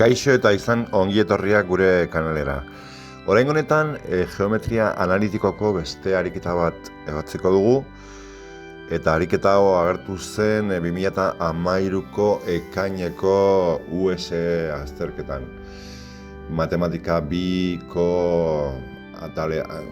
Kaixo eta izan ongi etorriak gure kanalera. Oraingo honetan geometria analitikoko beste ariketa bat ebatziko dugu, eta ariketa hau agertu zen 2013ko ekaineko US azterketan. Matematika 2ko atalean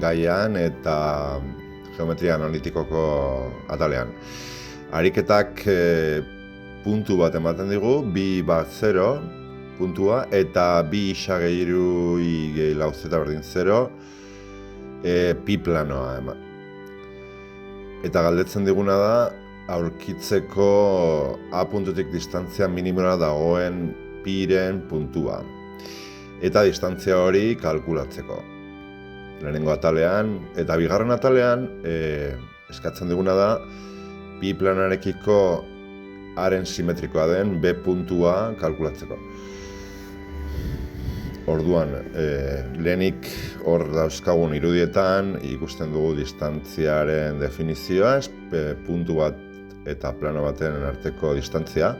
gaian eta geometria analitikoko atalean. Ariketak puntu bat ematen digu, 2-0 puntua, eta 2 lau zeta berdin 0 pi planoa eman. Eta galdetzen diguna da, aurkitzeko A puntutik distantzia minimora dagoen piren puntua. Eta distantzia hori kalkulatzeko. Lehenengo atalean eta bigarren atalean eskatzen diguna da, pi planarekiko haren simetrikoa den B puntua kalkulatzeko. Orduan, lehenik hor dauzkagun irudietan ikusten dugu distantziaren definizioa, puntu bat eta plano baten arteko distantzia.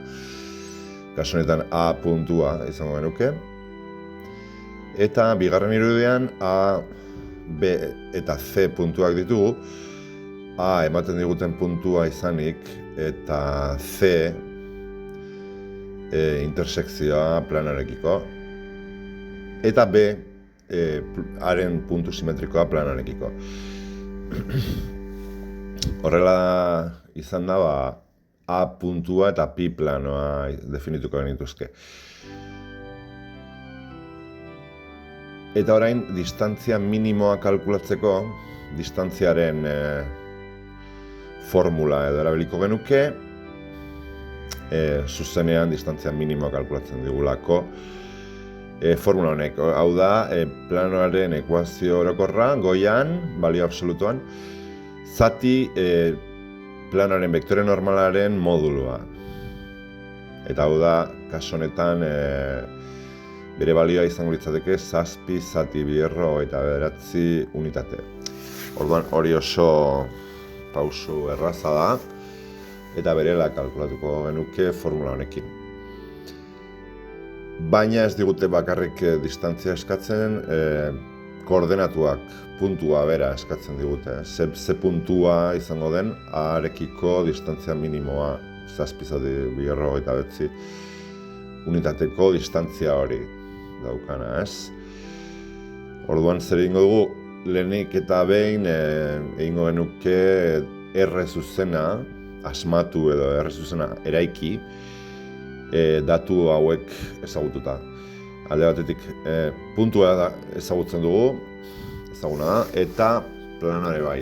Kasu honetan A puntua izango genuke. Eta bigarren irudian A, B eta C puntuak ditugu. A ematen diguten puntua izanik eta C intersekzioa planarekiko, eta B haren puntu simetrikoa planarekiko. Horrela izan da, A puntua eta pi planoa definituko genituzke. Eta orain, distantzia minimoa kalkulatzeko, distantziaren formula edo erabiliko genuke, zuzenean distantzia minimoa kalkulatzen digulako formula honek. Hau da, planoaren ekuazio orokorra, goian, balio absolutuan, zati planoaren vektore normalaren modulua. Eta hau da, kasu honetan, bere balioa izango litzateke 7 zati 2,9 unitate. Orduan, hori oso pausu erraza da, eta berela kalkulatuko genuke formula honekin. Baina ez digute bakarrik distantzia eskatzen, koordenatuak, puntua bera eskatzen digute. Ze puntua izango den, arekiko distantzia minimoa, 7 zati 2,9 unitateko distantzia hori daukana, ez? Orduan zer egingo dugu, lehenik eta behin egingo genuke R zuzena, asmatu edo R zuzena eraiki, datu hauek ezagututa. Alde batetik puntua ezagutzen dugu, ezaguna da, eta planoare bai.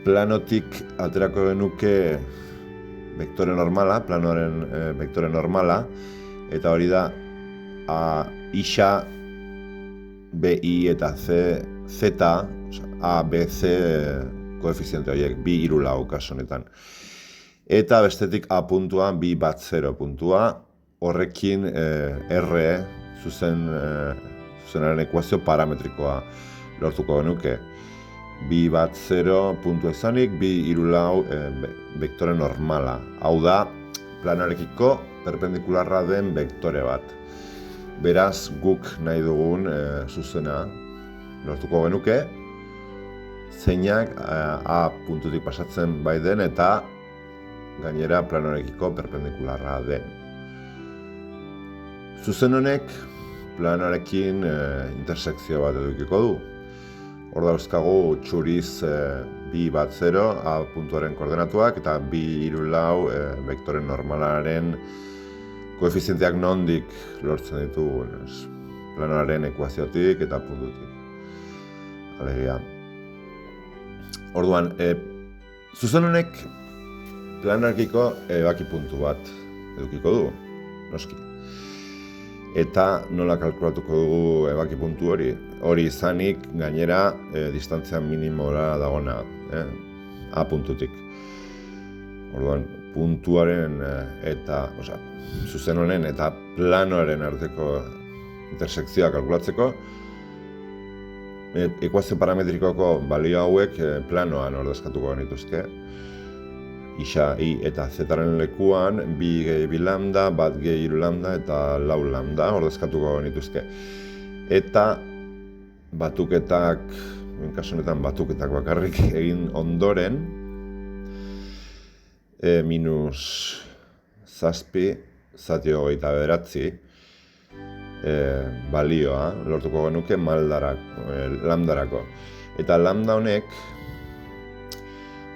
Planotik aterako genuke vektore normala, planoaren vektore normala, eta hori da A isa, BI eta Z, A, B, C koefiziente horiek, 2,4 kasu honetan. Eta bestetik A puntua, 2-0 puntua, horrekin R, zuzenaren ekuazio parametrikoa lortuko genuke. 2-0 puntua izanik, 2,4 vektore normala. Hau da, planoarekiko perpendikularra den vektore bat. Beraz, guk nahi dugun zuzena lortuko genuke, zeinak A puntutik pasatzen bai den eta gainera planoarekiko perpendikularra den. Zuzen honek planoarekin intersekzio bat edukiko du. Hor dauzkagu txuriz 2-0 A puntuaren koordenatuak eta 2,4 vektore normalaren koefizienteak nondik lortzen ditugun, planoaren ekuaziotik eta puntutik. Alegia. Orduan, zuzen honek planoarekiko ebaki puntu bat edukiko du, noski. Eta nola kalkulatuko dugu ebaki puntu hori? Hori izanik gainera distantzia minimora dagona, A puntutik. Orduan, puntuaren eta, zuzen honen eta planoaren arteko intersekzioa kalkulatzeko, ekuazio parametrikoko balio hauek planoan ordezkatuko genituzke. isa i eta zetaren lekuan bi gehi bi lambda, bat gehi hiru lambda eta lau lambda ordezkatuko genituzke. Eta batuketak, kasu honetan batuketak bakarrik egin ondoren, minus zazpi, zati 29, balioa lortuko genuke lambdarako. Eta lambda honek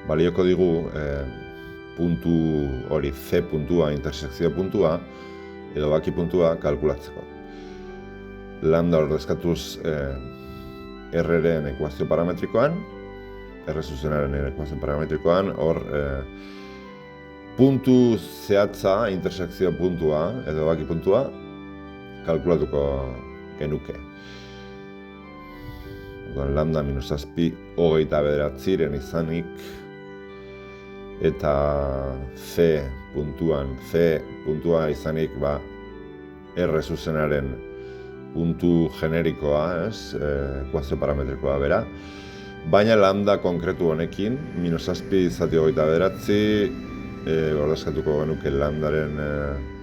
balioko digu puntu hori C puntua, intersekzio puntua, edo baki puntua kalkulatzeko. Lambda ordezkatuz R-ren ekuazio parametrikoan, R zuzenaren ekuazio parametrikoan, hor puntu zehatza, intersekzio puntua, edo baki puntua, kalkulatuko genuke. Lambda minus zazpi 29 izanik, eta C puntua izanik R zuzenaren puntu generikoa, ekuazio parametrikoa bera, baina lambda konkretu honekin, minus zazpi zati 29, ordezkatuko genuke lambdaren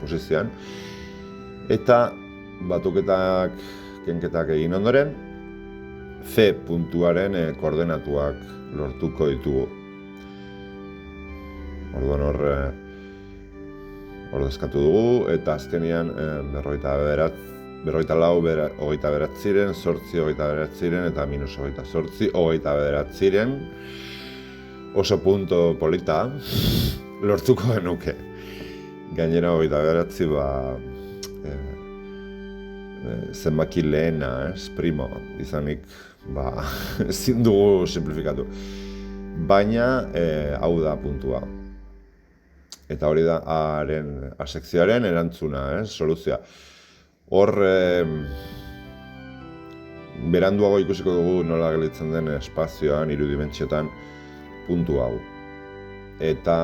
posizioan, eta batuketak, kenketak egin ondoren, C puntuaren koordenatuak lortuko ditugu. Orduan ordezkatu dugu, eta azkenean 44, 29, zortzi 29, eta minus 28, 29, oso punto polita lortuko genuke. Gainera 29 zenbaki lehena, primo, izanik, ezin dugu simplifikatu. Baina, hau da puntua. Eta hori da A-sekzioaren erantzuna, soluzioa. Hor, beranduago ikusiko dugu nola gelditzen den espazioan, 3 dimentsioetan, puntu hau. Eta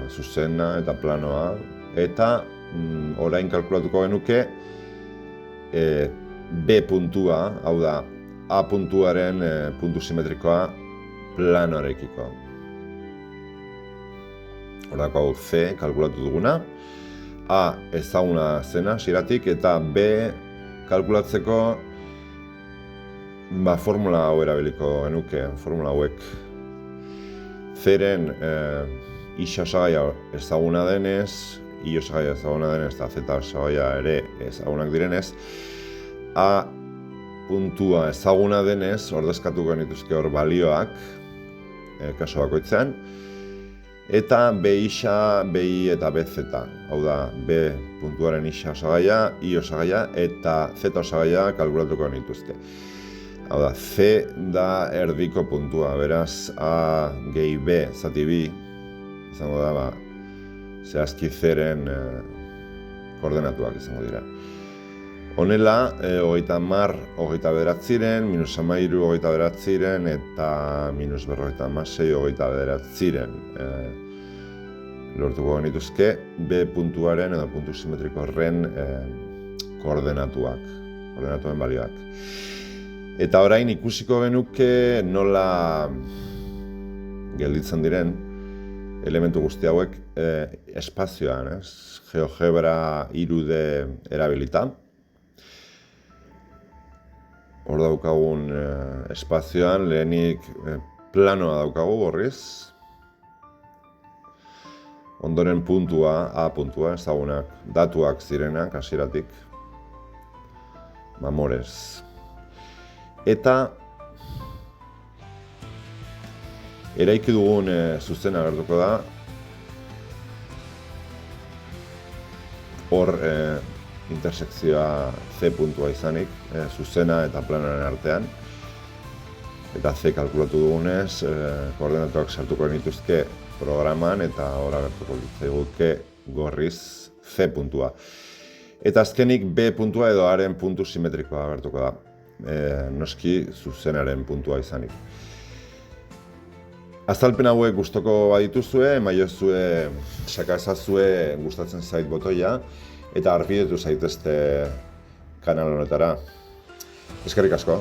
zuzena eta planoa. Eta orain kalkulatuko genuke, B puntua, hau da, A puntuaren puntu simetrikoa planoarekiko. Horako hau C kalkulatu duguna, A ezaguna zena hasieratik, eta B kalkulatzeko formula hau erabiliko genuke, formula hauek. C-ren isa osagaia ezaguna denez, I osagaia ezaguna denez eta Z osagaia ere ezagunak direnez, A puntua ezaguna denez, ordezkatu genituzke hor balioak, kasu bakoitzean, eta B isa, B I eta B Z. Hau da, B puntuaren isa osagaia, I osagaia eta Z osagaia kalkulatuko genituzke. Hau da, C da erdiko puntua, beraz A gehi B zati bi, izango da, zehazki C-ren koordenatuak izango dira. Honela, 30, minus 13, 29, eta minus 56, 29 lortuko genituzke B puntuaren edo puntu simetriko horren koordenatuen balioak. Eta orain ikusiko genuke nola gelditzen diren elementu guzti hauek espazioan, GeoGebra 3D erabilita. Hor daukagun espazioan, lehenik planoa daukagu gorriz. Ondoren puntua, A puntua, ezagunak, datuak zirenak, hasieratik. Mamorez. Eta eraiki dugun zuzena agertuko da. Hor intersekzioa C puntua izanik, zuzena eta planoaren artean. Eta C kalkulatu dugunez, koordenatuak sartuko genituzke programan eta hor agertuko ditzaiguke gorriz C puntua. Eta azkenik B puntua edo A-ren puntu simetrikoa agertuko da. Noski zuzenaren puntua izanik. Azalpen hauek gustoko badituzue, emaiozue, sakazazue gustatzen zait botoia, eta arpidetu zaitezte kanal honetara. Eskerrik asko.